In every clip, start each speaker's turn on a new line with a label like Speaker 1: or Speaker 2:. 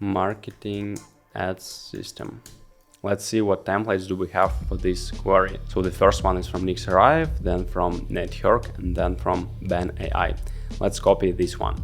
Speaker 1: marketing ads system. Let's see what templates do we have for this query. So the first one is from Saraev, then from Herk, and then from Ben AI. Let's copy this one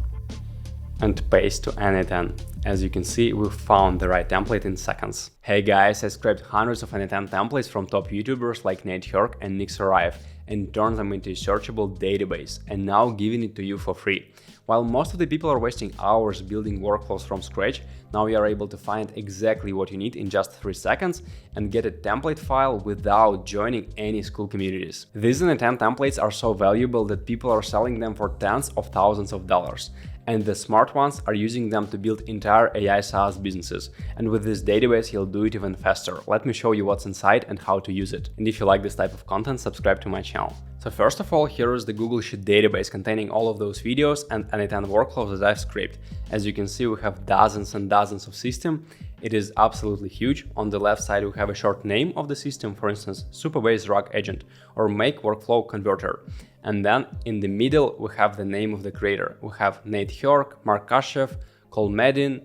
Speaker 1: and paste to n8n. As you can see, we found the right template in seconds. Hey guys, I scraped hundreds of n8n templates from top YouTubers like Herk and Saraev and turned them into a searchable database, and now giving it to you for free. While most of the people are wasting hours building workflows from scratch, now you are able to find exactly what you need in just 3 seconds and get a template file without joining any school communities. These n8n templates are so valuable that people are selling them for tens of thousands of dollars. And the smart ones are using them to build entire AI SaaS businesses. And with this database, you'll do it even faster. Let me show you what's inside and how to use it. And if you like this type of content, subscribe to my channel. So first of all, here is the Google Sheet database containing all of those videos and n8n workflows that I've scraped. As you can see, we have dozens and dozens of systems. It is absolutely huge. On the left side, we have a short name of the system, for instance, Superbase Rug Agent or Make Workflow Converter. And then in the middle, we have the name of the creator. We have Herk, Mark Kashev, Cole Medin,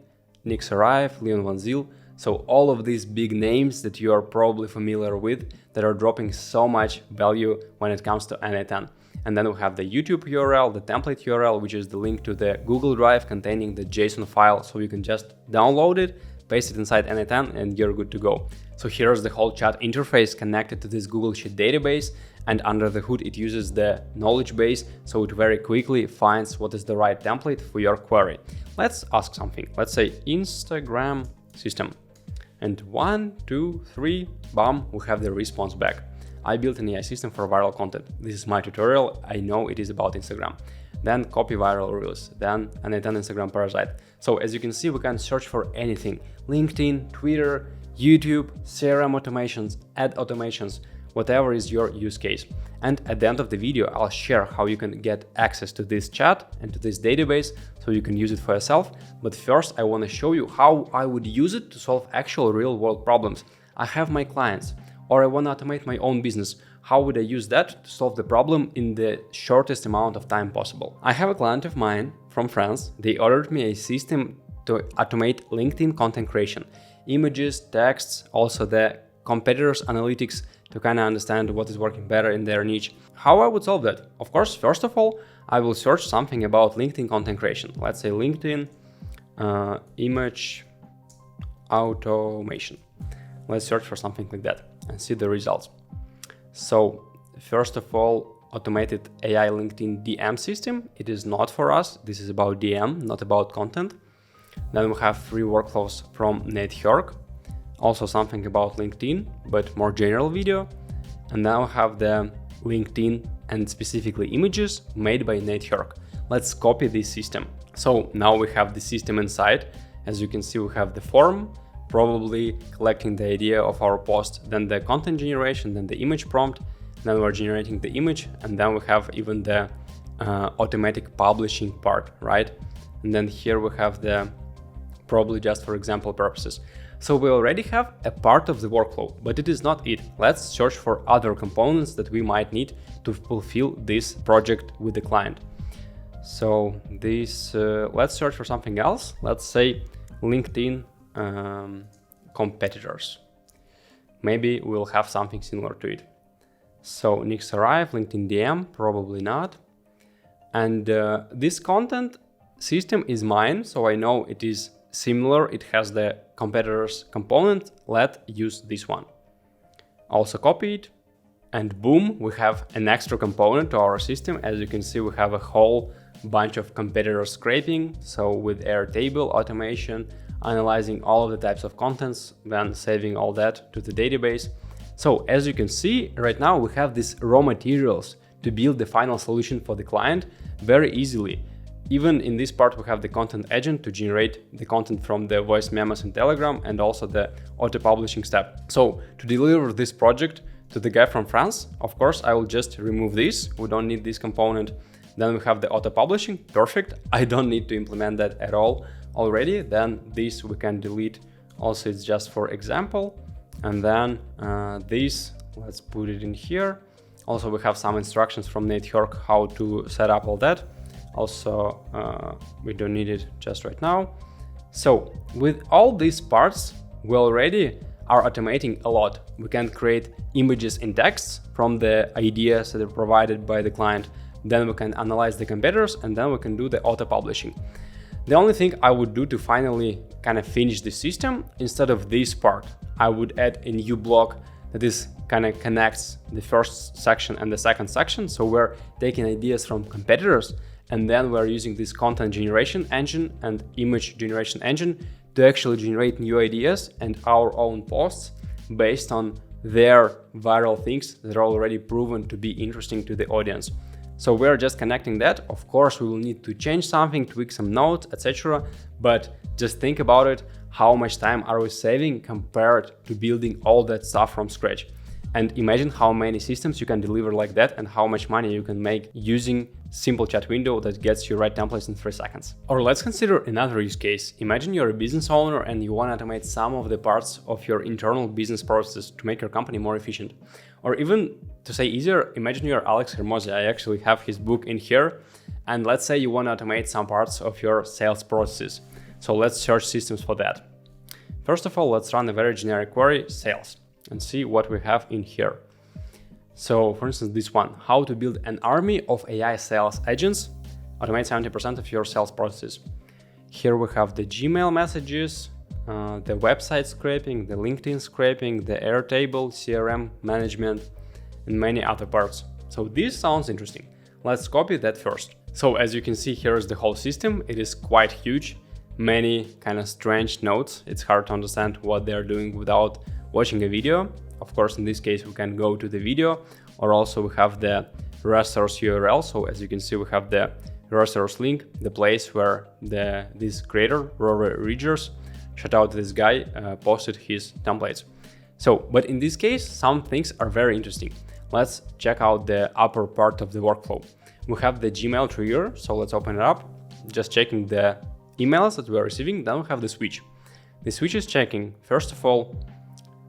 Speaker 1: Saraev, Leon Van Zyl. So all of these big names that you are probably familiar with that are dropping so much value when it comes to n8n. And then we have the YouTube URL, the template URL, which is the link to the Google Drive containing the JSON file. So you can just download it, paste it inside n8n, and you're good to go. So here's the whole chat interface connected to this Google Sheet database, and under the hood it uses the knowledge base, so it very quickly finds what is the right template for your query. Let's ask something. Let's say Instagram system. And 1, 2, 3, bam, we have the response back. I built an AI system for viral content. This is my tutorial. I know it is about Instagram. Then copy viral reels, then n8n Instagram parasite. So as you can see, we can search for anything: LinkedIn, Twitter, YouTube, CRM automations, ad automations, whatever is your use case. And at the end of the video, I'll share how you can get access to this chat and to this database so you can use it for yourself. But first, I want to show you how I would use it to solve actual real-world problems. I have my clients, or I want to automate my own business. How would I use that to solve the problem in the shortest amount of time possible? I have a client of mine from France. They ordered me a system to automate LinkedIn content creation, images, texts, also the competitors' analytics to kind of understand what is working better in their niche. How I would solve that? Of course, first of all, I will search something about LinkedIn content creation. Let's say LinkedIn image automation. Let's search for something like that and see the results. So first of all, automated AI LinkedIn DM system. It is not for us. This is about DM, not about content. Then we have free workflows from Herk. Also something about LinkedIn, but more general video. And now we have the LinkedIn and specifically images made by Herk. Let's copy this system. So now we have the system inside. As you can see, we have the form, probably collecting the idea of our post, then the content generation, then the image prompt, then we're generating the image, and then we have even the automatic publishing part, right? And then here we have the, probably just for example purposes. So we already have a part of the workflow, but it is not it. Let's search for other components that we might need to fulfill this project with the client. So this, let's search for something else. Let's say LinkedIn competitors. Maybe we'll have something similar to it. So Saraev, LinkedIn DM, probably not. And this content system is mine, so I know it is similar. It has the competitors component. Let's use this one. Also copy it, and boom, we have an extra component to our system. As you can see, we have a whole bunch of competitor scraping. So with Airtable automation, analyzing all of the types of contents, then saving all that to the database. So as you can see, right now we have these raw materials to build the final solution for the client very easily. Even in this part, we have the content agent to generate the content from the voice memos in Telegram and also the auto-publishing step. So to deliver this project to the guy from France, of course, I will just remove this. We don't need this component. Then we have the auto-publishing. Perfect. I don't need to implement that at all already. Then this we can delete. Also, it's just for example. And then this, let's put it in here. Also, we have some instructions from Herk how to set up all that. Also, we don't need it just right now. So with all these parts, we already are automating a lot. We can create images in text from the ideas that are provided by the client. Then we can analyze the competitors, and then we can do the auto publishing. The only thing I would do to finally kind of finish the system, instead of this part, I would add a new block that is kind of connects the first section and the second section. So we're taking ideas from competitors, and then we're using this content generation engine and image generation engine to actually generate new ideas and our own posts based on their viral things that are already proven to be interesting to the audience. So we're just connecting that. Of course, we will need to change something, tweak some notes, etc. But just think about it. How much time are we saving compared to building all that stuff from scratch? And imagine how many systems you can deliver like that and how much money you can make using simple chat window that gets you right templates in 3 seconds. Or let's consider another use case. Imagine you're a business owner and you want to automate some of the parts of your internal business processes to make your company more efficient. Or even to say easier, imagine you're Alex Hermosi. I actually have his book in here. And let's say you want to automate some parts of your sales processes. So let's search systems for that. First of all, let's run a very generic query, sales, and see what we have in here. So for instance, this one, how to build an army of AI sales agents, automate 70% of your sales processes. Here we have the Gmail messages, the website scraping, the LinkedIn scraping, the Airtable, CRM management, and many other parts. So this sounds interesting. Let's copy that first. So as you can see, here is the whole system. It is quite huge, many kind of strange nodes. It's hard to understand what they're doing without watching a video. Of course, in this case, we can go to the video, or also we have the resource URL. So as you can see, we have the resource link, the place where this creator, Rory Ridgers, shout out to this guy, posted his templates. So, but in this case, some things are very interesting. Let's check out the upper part of the workflow. We have the Gmail trigger, so let's open it up. Just checking the emails that we are receiving, then we have the switch. The switch is checking, first of all,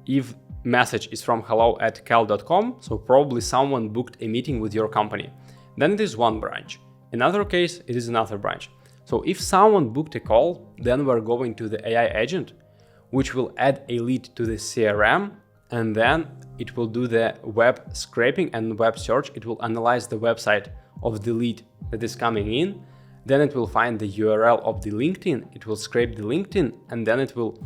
Speaker 1: if message is from hello@cal.com, so probably someone booked a meeting with your company. Then it is one branch. Another case, it is another branch. So if someone booked a call, then we're going to the AI agent, which will add a lead to the CRM, and then it will do the web scraping and web search. It will analyze the website of the lead that is coming in. Then it will find the URL of the LinkedIn. It will scrape the LinkedIn, and then it will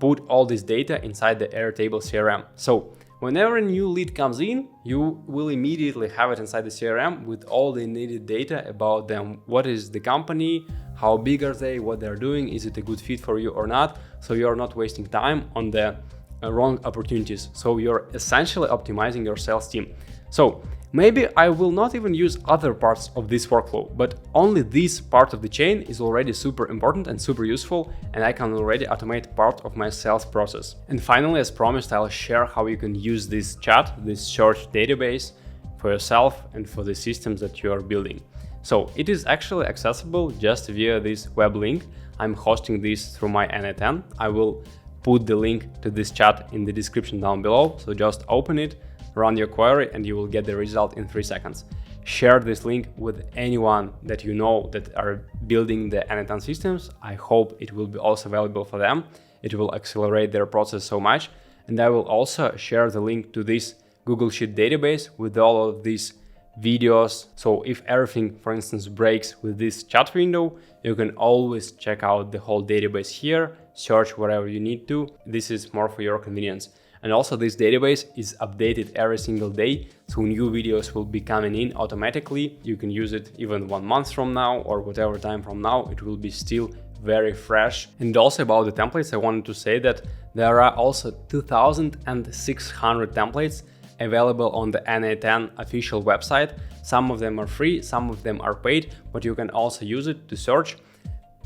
Speaker 1: put all this data inside the Airtable CRM. So whenever a new lead comes in, you will immediately have it inside the CRM with all the needed data about them. What is the company? How big are they? What they're doing? Is it a good fit for you or not? So you're not wasting time on the wrong opportunities. So you're essentially optimizing your sales team. So maybe I will not even use other parts of this workflow, but only this part of the chain is already super important and super useful, and I can already automate part of my sales process. And finally, as promised, I'll share how you can use this chat, this search database for yourself and for the systems that you are building. So it is actually accessible just via this web link. I'm hosting this through my n8n. I will put the link to this chat in the description down below. So just open it, run your query, and you will get the result in 3 seconds. Share this link with anyone that you know that are building the n8n systems. I hope it will be also valuable for them. It will accelerate their process so much. And I will also share the link to this Google Sheet database with all of these videos. So if everything, for instance, breaks with this chat window, you can always check out the whole database here, search wherever you need to. This is more for your convenience. And also this database is updated every single day, so new videos will be coming in automatically. You can use it even 1 month from now or whatever time from now, it will be still very fresh. And also about the templates, I wanted to say that there are also 2,600 templates available on the n8n official website. Some of them are free, some of them are paid, but you can also use it to search.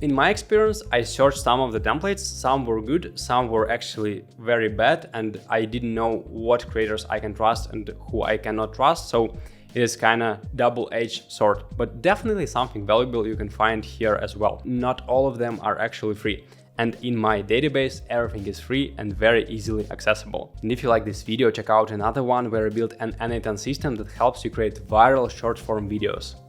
Speaker 1: In my experience, I searched some of the templates, some were good, some were actually very bad, and I didn't know what creators I can trust and who I cannot trust, so it is kind of double-edged sword, but definitely something valuable you can find here as well. Not all of them are actually free. And in my database, everything is free and very easily accessible. And if you like this video, check out another one where I built an n8n system that helps you create viral short form videos.